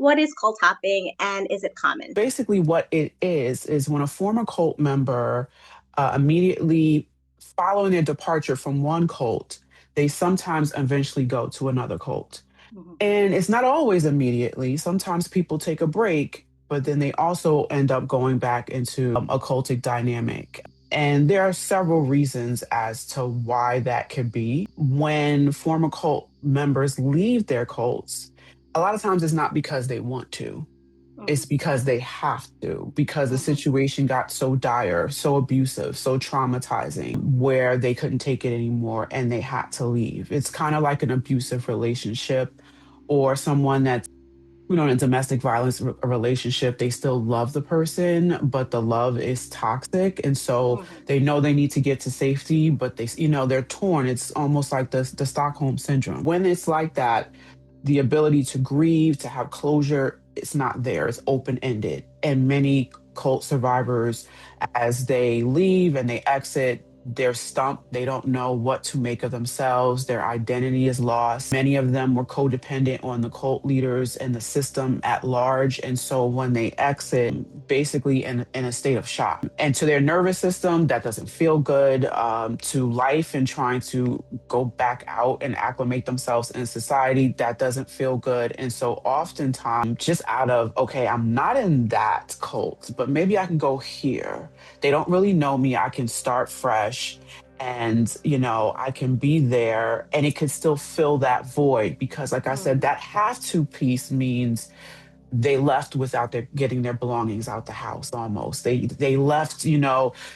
What is cult hopping and is it common? Basically, what it is when a former cult member immediately following their departure from one cult, they sometimes eventually go to another cult. Mhm. And it's not always immediately. Sometimes people take a break, but then they also end up going back into a cultic dynamic. And there are several reasons as to why that could be. When former cult members leave their cults, a lot of times it's not because they want to, it's Mhm. because they have to, because the Mhm. situation got so dire, so abusive, so traumatizing, where they couldn't take it anymore and they had to leave. It's kind of like an abusive relationship or someone that's, in a domestic violence relationship, they still love the person, but the love is toxic. And so Mhm. they know they need to get to safety, but they're torn. It's almost like the Stockholm syndrome. When it's like that, the ability to grieve, to have closure, it's not there. It's open ended. And many cult survivors, as they leave and they exit, they're stumped. They don't know what to make of themselves. Their identity is lost. Many of them were codependent on the cult leaders and the system at large. And so when they exit, basically in a state of shock. And to their nervous system, that doesn't feel good. To life and trying to go back out and acclimate themselves in society, that doesn't feel good. And so oftentimes, just out of, okay, I'm not in that cult, but maybe I can go here. They don't really know me. I can start fresh and, I can be there and it could still fill that void because, like I said, Mhm. that have to piece means they left without getting their belongings out the house almost. They left,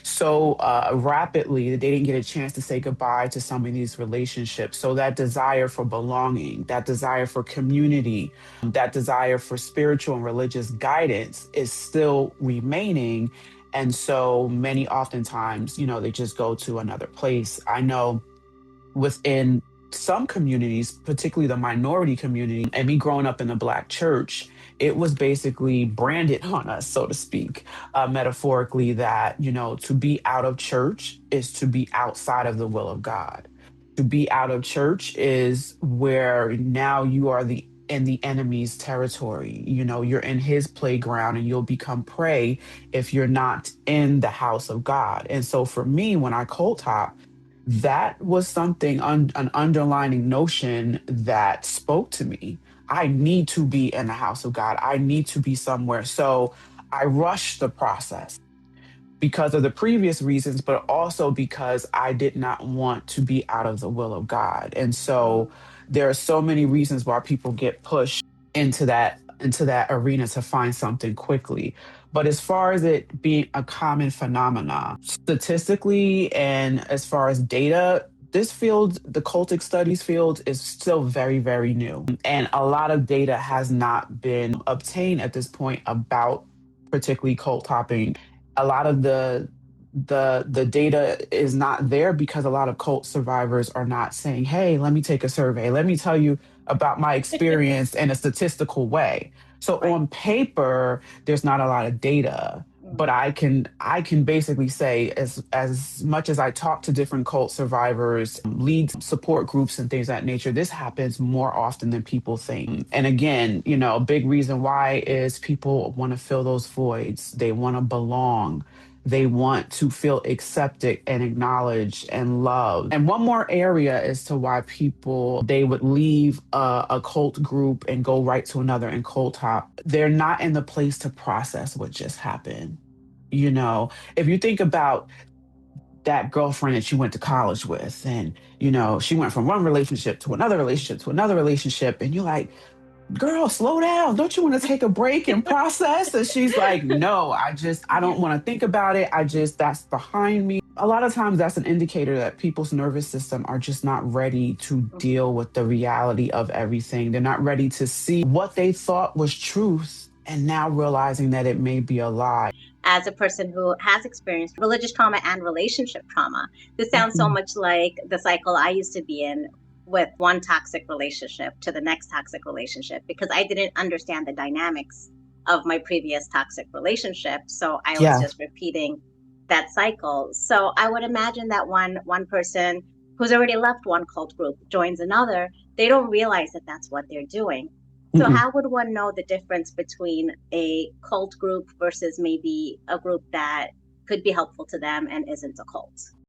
so rapidly that they didn't get a chance to say goodbye to some of these relationships. So that desire for belonging, that desire for community, that desire for spiritual and religious guidance is still remaining. And so many oftentimes, they just go to another place. I know within some communities, particularly the minority community, and me growing up in the Black church, it was basically branded on us, so to speak, metaphorically, that, to be out of church is to be outside of the will of God. To be out of church is where now you are in the enemy's territory. You're in his playground and you'll become prey if you're not in the house of God. And so for me, when I cold top, that was something, an underlining notion that spoke to me. I need to be in the house of God. I need to be somewhere. So I rushed the process because of the previous reasons, but also because I did not want to be out of the will of God. And so Mhm. there are so many reasons why people get pushed into that arena to find something quickly. But as far as it being a common phenomenon, statistically and as far as data, this field, the cultic studies field, is still very, very new. And a lot of data has not been obtained at this point about particularly cult hopping. A lot of the data is not there because a lot of cult survivors are not saying, hey, let me take a survey, let me tell you about my experience in a statistical way. So Right. on paper there's not a lot of data, but Mhm. I can basically say, as much as I talk to different cult survivors, lead support groups and things of that nature, this happens more often than people think. And again, a big reason why is people want to fill those voids. They want to belong. They Mhm. want to feel accepted and acknowledged and loved. And one more area as to why people they would leave a cult group and go right to another and cult hop. They're not in the place to process what just happened. If you think about that girlfriend that you went to college with, and she went from one relationship to another relationship to another relationship, and you're like, girl, slow down. Don't you want to take a break and process? And she's like, no, I don't want to think about it. That's behind me. A lot of times that's an indicator that people's nervous system are just not ready to Mhm. deal with the reality of everything. They're not ready to see what they thought was truth and now realizing that it may be a lie. As a person who has experienced religious trauma and relationship trauma, this sounds so Mhm. much like the cycle I used to be in with one toxic relationship to the next toxic relationship because I didn't understand the dynamics of my previous toxic relationship. So I was Yeah. just repeating that cycle. So I would imagine that one person who's already left one cult group joins another, they don't realize that that's what they're doing. So Mm-mm. how would one know the difference between a cult group versus maybe a group that could be helpful to them and isn't a cult?